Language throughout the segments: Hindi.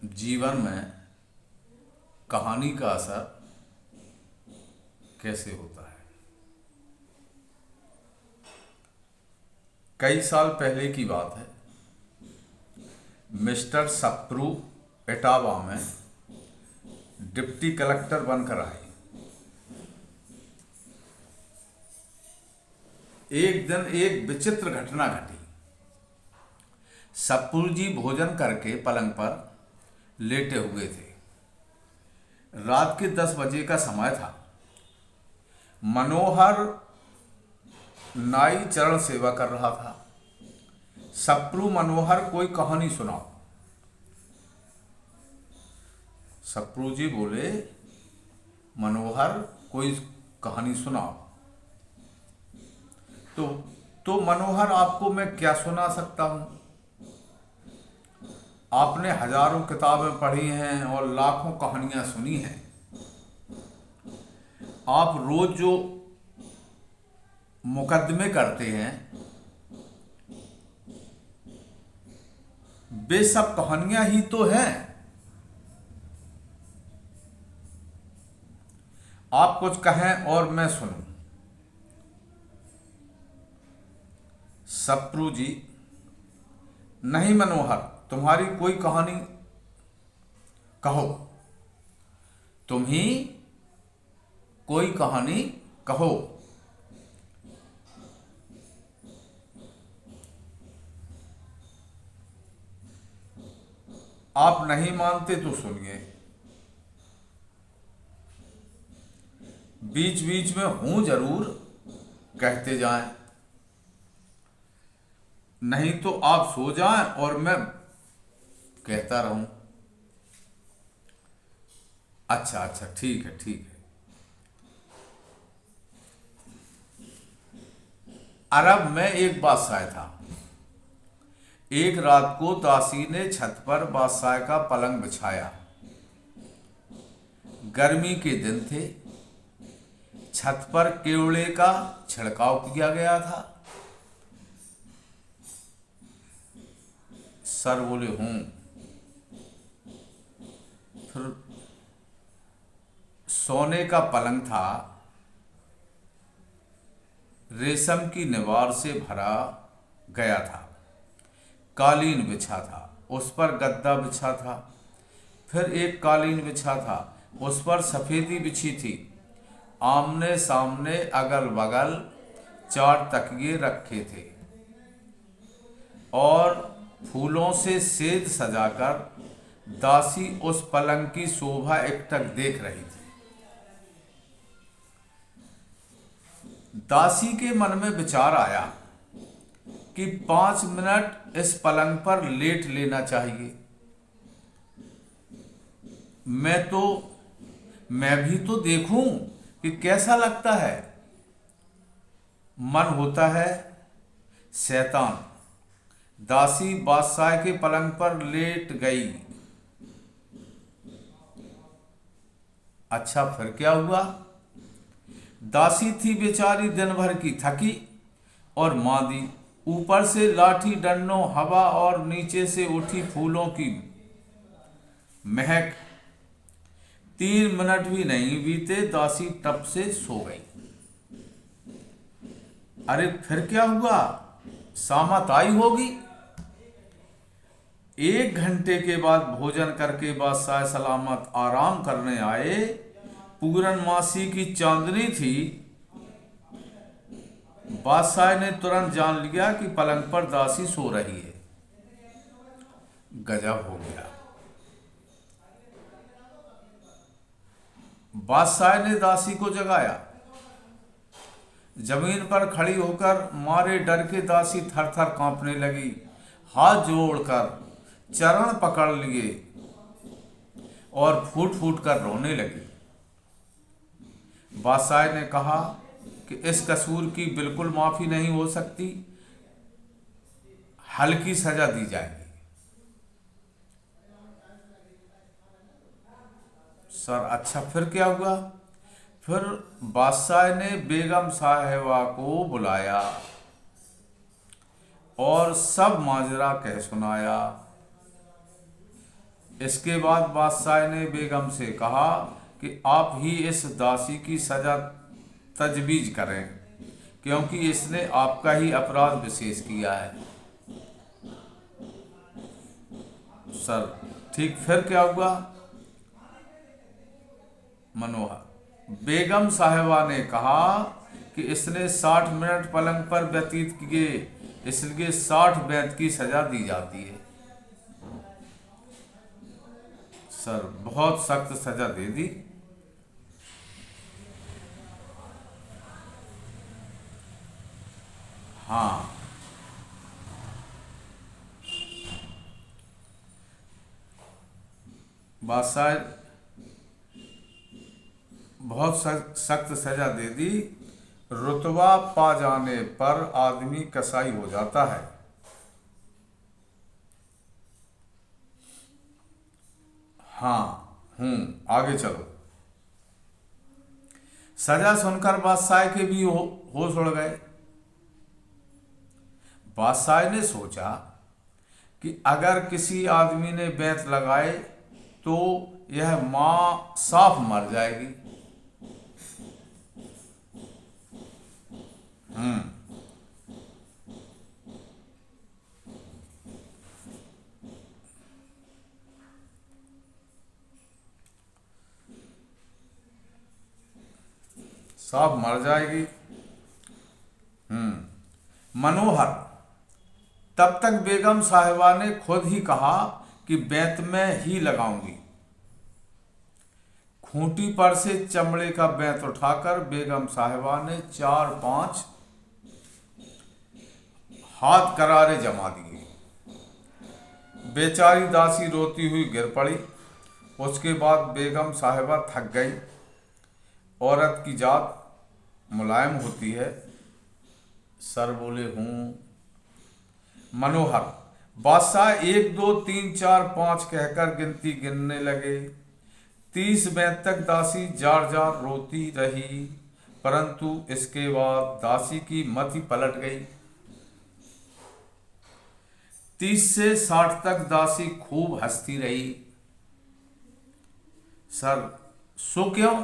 जीवन में कहानी का असर कैसे होता है। कई साल पहले की बात है। मिस्टर सप्रू इटावा में डिप्टी कलेक्टर बनकर आए। एक दिन एक विचित्र घटना घटी। सप्रू जी भोजन करके पलंग पर लेटे हुए थे। रात के 10 बजे का समय था। मनोहर नाई चरण सेवा कर रहा था। सप्रू, मनोहर कोई कहानी सुनाओ। सप्रू जी बोले, मनोहर कोई कहानी सुनाओ। तो मनोहर, आपको मैं क्या सुना सकता हूं? आपने हजारों किताबें पढ़ी हैं और लाखों कहानियां सुनी हैं। आप रोज जो मुकदमे करते हैं वे सब कहानियां ही तो हैं। आप कुछ कहें और मैं सुनूं। सप्रू जी, नहीं मनोहर, तुम्हारी कोई कहानी कहो। तुम ही कोई कहानी कहो। आप नहीं मानते तो सुनिए। बीच बीच में हूं जरूर कहते जाएं, नहीं तो आप सो जाएं और मैं कहता रहूं। अच्छा अच्छा, ठीक है ठीक है। अरब में एक बादशाह था। एक रात को दासी ने छत पर बादशाह का पलंग बिछाया। गर्मी के दिन थे। छत पर केवड़े का छिड़काव किया गया था। सर बोले, हूं। फिर सोने का पलंग था। रेशम की निवार से भरा गया था। कालीन बिछा था, उस पर गद्दा बिछा था। फिर एक कालीन बिछा था, उस पर सफेदी बिछी थी। आमने सामने अगल बगल 4 तकिए रखे थे और फूलों से सेज सजाकर दासी उस पलंग की शोभा एकटक देख रही थी। दासी के मन में विचार आया कि 5 मिनट इस पलंग पर लेट लेना चाहिए। मैं भी तो देखूं कि कैसा लगता है। मन होता है शैतान। दासी बादशाह के पलंग पर लेट गई। अच्छा, फिर क्या हुआ? दासी थी बेचारी दिन भर की थकी और मादी। ऊपर से लाठी डंडों हवा और नीचे से उठी फूलों की महक। 3 मिनट भी नहीं बीते, दासी टप से सो गई। अरे फिर क्या हुआ? सामत आई होगी। 1 घंटे के बाद भोजन करके बादशाह सलामत आराम करने आए। पूरनमासी की चांदनी थी। बादशाह ने तुरंत जान लिया कि पलंग पर दासी सो रही है। गजब हो गया। बादशाह ने दासी को जगाया। जमीन पर खड़ी होकर मारे डर के दासी थर थर कांपने लगी। हाथ जोड़कर चरण पकड़ लिए और फूट फूट कर रोने लगी। बादशाह ने कहा कि इस कसूर की बिल्कुल माफी नहीं हो सकती, हल्की सजा दी जाएगी। सर, अच्छा फिर क्या हुआ? फिर बादशाह ने बेगम साहिबा को बुलाया और सब माजरा कह सुनाया। इसके बाद बादशाह ने बेगम से कहा कि आप ही इस दासी की सजा तजवीज करें, क्योंकि इसने आपका ही अपराध विशेष किया है। सर ठीक, फिर क्या हुआ? मनोहर, बेगम साहिबा ने कहा कि इसने 60 मिनट पलंग पर व्यतीत किए, इसलिए 60 बेंत की सजा दी जाती है। सर बहुत सख्त सजा दे दी। हाँ, बादशाह बहुत सख्त सजा दे दी। रुतबा पा जाने पर आदमी कसाई हो जाता है। हाँ, आगे चलो। सजा सुनकर बादशाह के भी होश उड़ गए। बादशाह ने सोचा कि अगर किसी आदमी ने बेंत लगाए तो यह मां साफ मर जाएगी। साफ मर जाएगी। मनोहर, तब तक बेगम साहिबा ने खुद ही कहा कि बेंत में ही लगाऊंगी। खूंटी पर से चमड़े का बेंत उठाकर बेगम साहिबा ने 4-5 हाथ करारे जमा दिए। बेचारी दासी रोती हुई गिर पड़ी। उसके बाद बेगम साहिबा थक गई। औरत की जात मुलायम होती है। सर बोले हूँ। मनोहर, बादशाह 1 2 3 4 5 कहकर गिनती गिनने लगे। 30 बेंत तक दासी जार जार रोती रही, परंतु इसके बाद दासी की मति पलट गई। 30 से 60 तक दासी खूब हंसती रही। सर सो क्यों?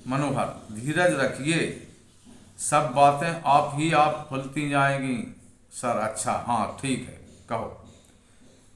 मनोहर, धीरज रखिए, सब बातें आप खुलती जाएंगी। सर अच्छा, हाँ ठीक है, कहो।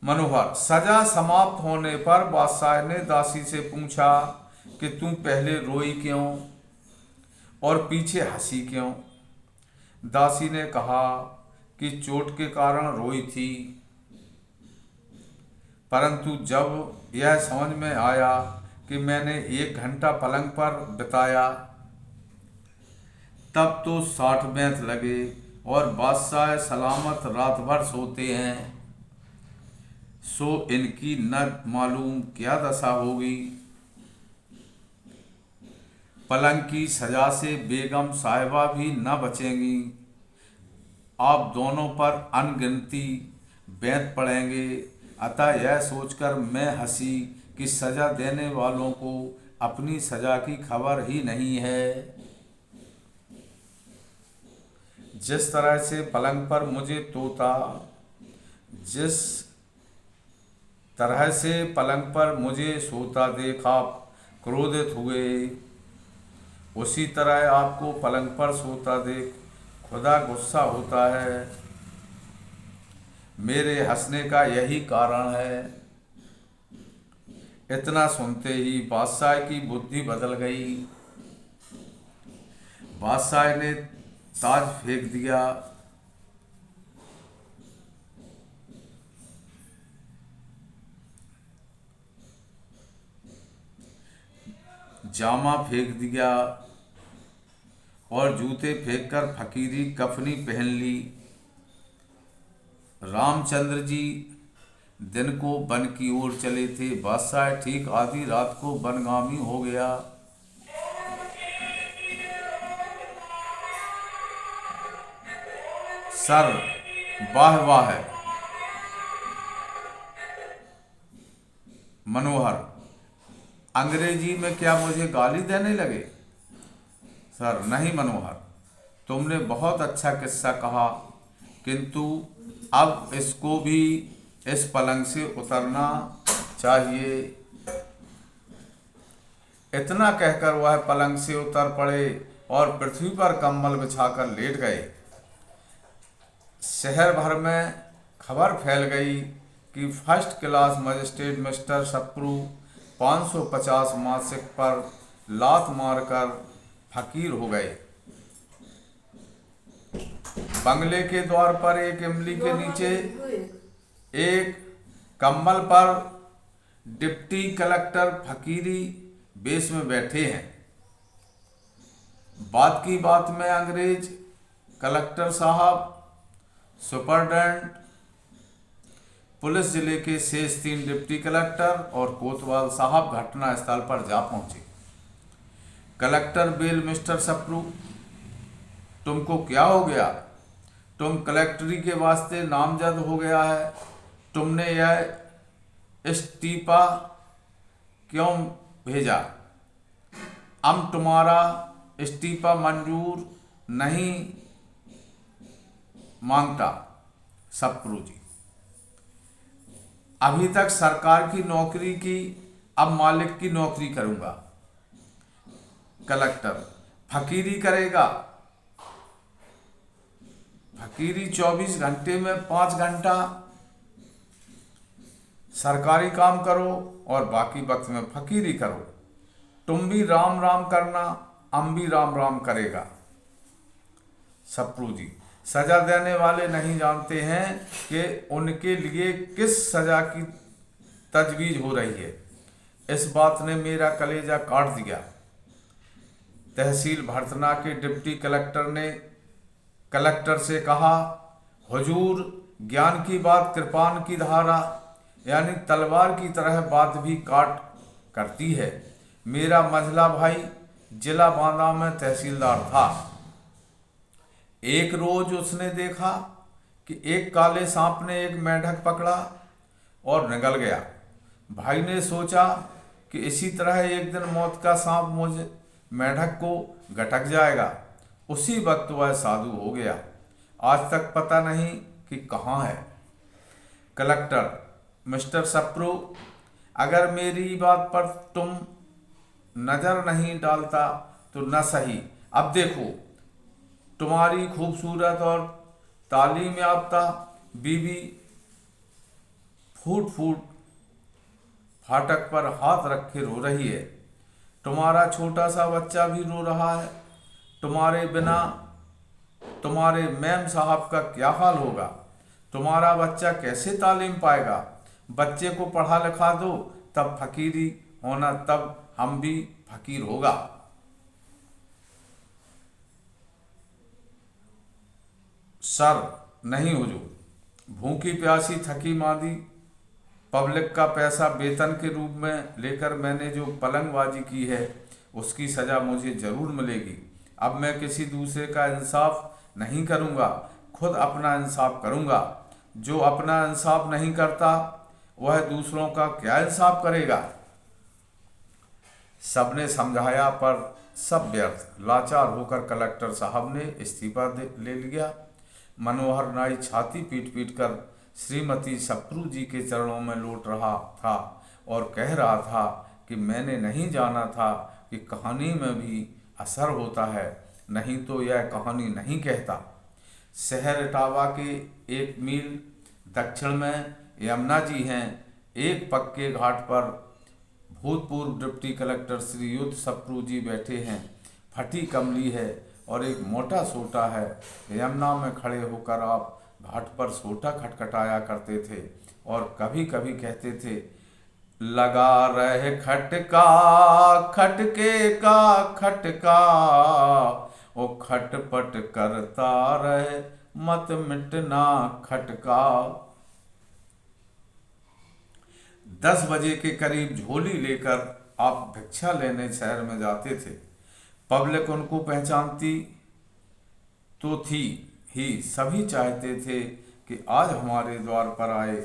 मनोहर, सजा समाप्त होने पर बादशाह ने दासी से पूछा कि तुम पहले रोई क्यों और पीछे हंसी क्यों? दासी ने कहा कि चोट के कारण रोई थी, परंतु जब यह समझ में आया कि मैंने 1 घंटा पलंग पर बिताया, तब तो 60 बेंत लगे और बादशाह सलामत रात भर सोते हैं, सो इनकी न मालूम क्या दशा होगी। पलंग की सजा से बेगम साहिबा भी न बचेंगी। आप दोनों पर अनगिनती बेंत पड़ेंगे। अतः यह सोचकर मैं हंसी कि सजा देने वालों को अपनी सजा की खबर ही नहीं है। जिस तरह से पलंग पर मुझे तोता, जिस तरह से पलंग पर मुझे सोता देखा क्रोधित हुए, उसी तरह आपको पलंग पर सोता देख खुदा गुस्सा होता है। मेरे हंसने का यही कारण है। इतना सुनते ही बादशाह की बुद्धि बदल गई। बादशाह ने ताज फेंक दिया। जामा फेंक दिया और जूते फेंककर फकीरी कफनी पहन ली। रामचंद्र जी दिन को वन की ओर चले थे। बादशाह ठीक आधी रात को वनगामी हो गया। सर वाह वाह है। मनोहर, अंग्रेजी में क्या मुझे गाली देने लगे? सर नहीं मनोहर, तुमने बहुत अच्छा किस्सा कहा, किंतु अब इसको भी इस पलंग से उतरना चाहिए। इतना कहकर वह पलंग से उतर पड़े और पृथ्वी पर कंबल बिछाकर लेट गए। शहर भर में खबर फैल गई कि first class magistrate mister Sapru 550 मासिक पर लात मारकर फकीर हो गए। बंगले के द्वार पर एक इमली के नीचे एक कंबल पर डिप्टी कलेक्टर फकीरी बेस में बैठे हैं। बात की बात में अंग्रेज कलेक्टर साहब, सुपरडेंट पुलिस जिले के शेष 3 डिप्टी कलेक्टर और कोतवाल साहब घटना स्थल पर जा पहुंचे। कलेक्टर बेल, मिस्टर सप्रू, तुमको क्या हो गया? तुम कलेक्टरी के वास्ते नामजद हो गया है। तुमने यह इस्तीफा क्यों भेजा? हम तुम्हारा इस्तीफा मंजूर नहीं मांगता। सप्रू जी, अभी तक सरकार की नौकरी की, अब मालिक की नौकरी करूंगा। कलेक्टर, फकीरी करेगा? फकीरी 24 घंटे में 5 घंटा सरकारी काम करो और बाकी वक्त में फकीरी करो। तुम भी राम राम करना, हम भी राम राम करेगा। सप्रू जी, सजा देने वाले नहीं जानते हैं कि उनके लिए किस सजा की तजवीज हो रही है। इस बात ने मेरा कलेजा काट दिया। तहसील भरतना के डिप्टी कलेक्टर ने कलेक्टर से कहा, हुजूर, ज्ञान की बात कृपान की धारा यानी तलवार की तरह बात भी काट करती है। मेरा मझला भाई जिला बांदा में तहसीलदार था। एक रोज उसने देखा कि एक काले सांप ने एक मेंढक पकड़ा और निगल गया। भाई ने सोचा कि इसी तरह एक दिन मौत का सांप मुझे मेंढक को गटक जाएगा। उसी वक्त वह साधु हो गया। आज तक पता नहीं कि कहाँ है। कलेक्टर, मिस्टर सप्रू, अगर मेरी बात पर तुम नजर नहीं डालता तो न सही। अब देखो, तुम्हारी खूबसूरत और तालीम याफ्ता बीवी फूट फूट फाटक पर हाथ रखे रो रही है। तुम्हारा छोटा सा बच्चा भी रो रहा है। तुम्हारे बिना तुम्हारे मैम साहब का क्या हाल होगा? तुम्हारा बच्चा कैसे तालीम पाएगा? बच्चे को पढ़ा लिखा दो, तब फकीरी होना, तब हम भी फकीर होगा। सर, नहीं हुजूर, भूखी प्यासी थकी मांदी पब्लिक का पैसा वेतन के रूप में लेकर मैंने जो पलंगबाजी की है उसकी सजा मुझे जरूर मिलेगी। अब मैं किसी दूसरे का इंसाफ नहीं करूंगा, खुद अपना इंसाफ करूंगा। जो अपना इंसाफ नहीं करता वह दूसरों का क्या इंसाफ करेगा? सबने समझाया पर सब व्यर्थ। लाचार होकर कलेक्टर साहब ने इस्तीफा ले लिया। मनोहर नाई छाती पीट पीट कर श्रीमती सप्रू जी के चरणों में लौट रहा था और कह रहा था कि मैंने नहीं जाना था कि कहानी में भी असर होता है, नहीं तो यह कहानी नहीं कहता। शहर इटावा के 1 मील दक्षिण में यमुना जी हैं। एक पक्के घाट पर भूतपूर्व डिप्टी कलेक्टर श्रीयुत सप्रू जी बैठे हैं। फटी कमली है और एक मोटा सोटा है। यमुना में खड़े होकर आप घाट पर सोटा खटखटाया करते थे और कभी कभी कहते थे, लगा रहे खटका खटके का खटका, ओ खटपट करता रहे मत मिटना खटका। 10 बजे के करीब झोली लेकर आप भिक्षा लेने शहर में जाते थे। पब्लिक उनको पहचानती तो थी ही, सभी चाहते थे कि आज हमारे द्वार पर आए।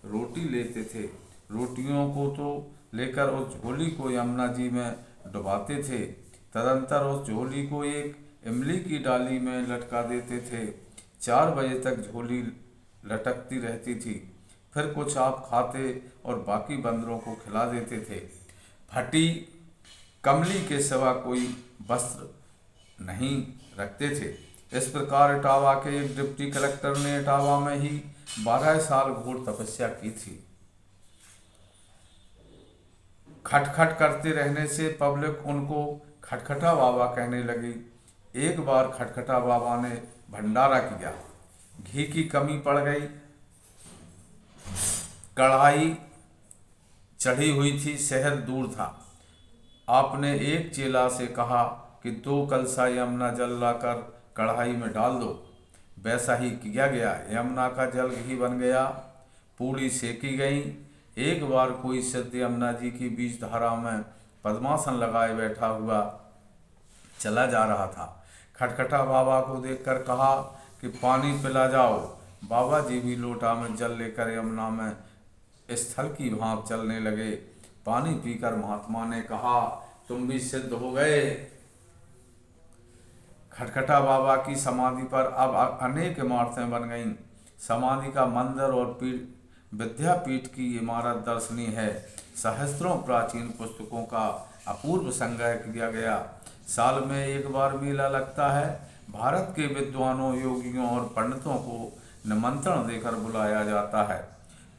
रोटी लेते थे। रोटियों को तो लेकर उस झोली को यमुना जी में डुबाते थे। तदंतर उस झोली को एक इमली की डाली में लटका देते थे। 4 बजे तक झोली लटकती रहती थी। फिर कुछ आप खाते और बाकी बंदरों को खिला देते थे। फटी कमली के सिवा कोई वस्त्र नहीं रखते थे। इस प्रकार इटावा के एक डिप्टी कलेक्टर ने इटावा में ही 12 साल घोर तपस्या की थी। खटखट करते रहने से पब्लिक उनको खटखटा बाबा कहने लगी। एक बार खटखटा बाबा ने भंडारा किया, घी की कमी पड़ गई, कढ़ाई चढ़ी हुई थी, शहर दूर था। आपने एक चेला से कहा कि 2 कलसा यमुना जल लाकर कढ़ाई में डाल दो। वैसा ही किया गया। यमुना का जल घी बन गया, पूड़ी सेकी गई। एक बार कोई सिद्ध यमुना जी की बीच धारा में पद्मासन लगाए बैठा हुआ चला जा रहा था। खटखटा बाबा को देखकर कहा कि पानी पिला जाओ। बाबा जी भी लोटा में जल लेकर यमुना में स्थल की भांप चलने लगे। पानी पीकर महात्मा ने कहा, तुम भी सिद्ध हो गए। खटखटा बाबा की समाधि पर अब अनेक इमारतें बन गईं। समाधि का मंदिर और विद्यापीठ की इमारत दर्शनीय है। सहस्त्रों प्राचीन पुस्तकों का अपूर्व संग्रह किया गया। साल में एक बार मेला लगता है। भारत के विद्वानों, योगियों और पंडितों को निमंत्रण देकर बुलाया जाता है।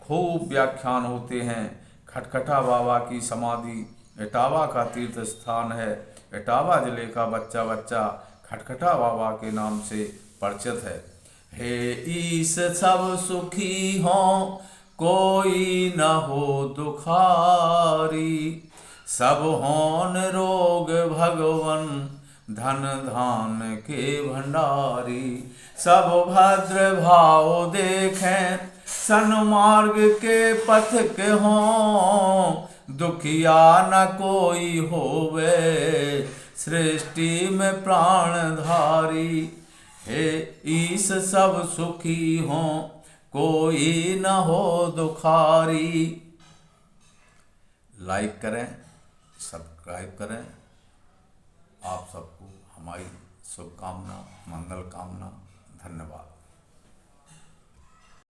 खूब व्याख्यान होते हैं। खटखटा बाबा की समाधि इटावा का तीर्थ स्थान है। इटावा जिले का बच्चा बच्चा खटखटा बाबा के नाम से परिचित है। हे ईश सब सुखी हों, कोई न हो दुखारी। सब हों निरोग भगवन, धन धान के भंडारी। सब भद्र भाव देखें, सन्मार्ग के पथ के हों। दुखिया न कोई होवे, सृष्टि में प्राणधारी। हे ईश सब सुखी हों, कोई न हो दुखारी। लाइक करें, सब्सक्राइब करें। आप सबको हमारी शुभकामना, मंगल कामना। धन्यवाद।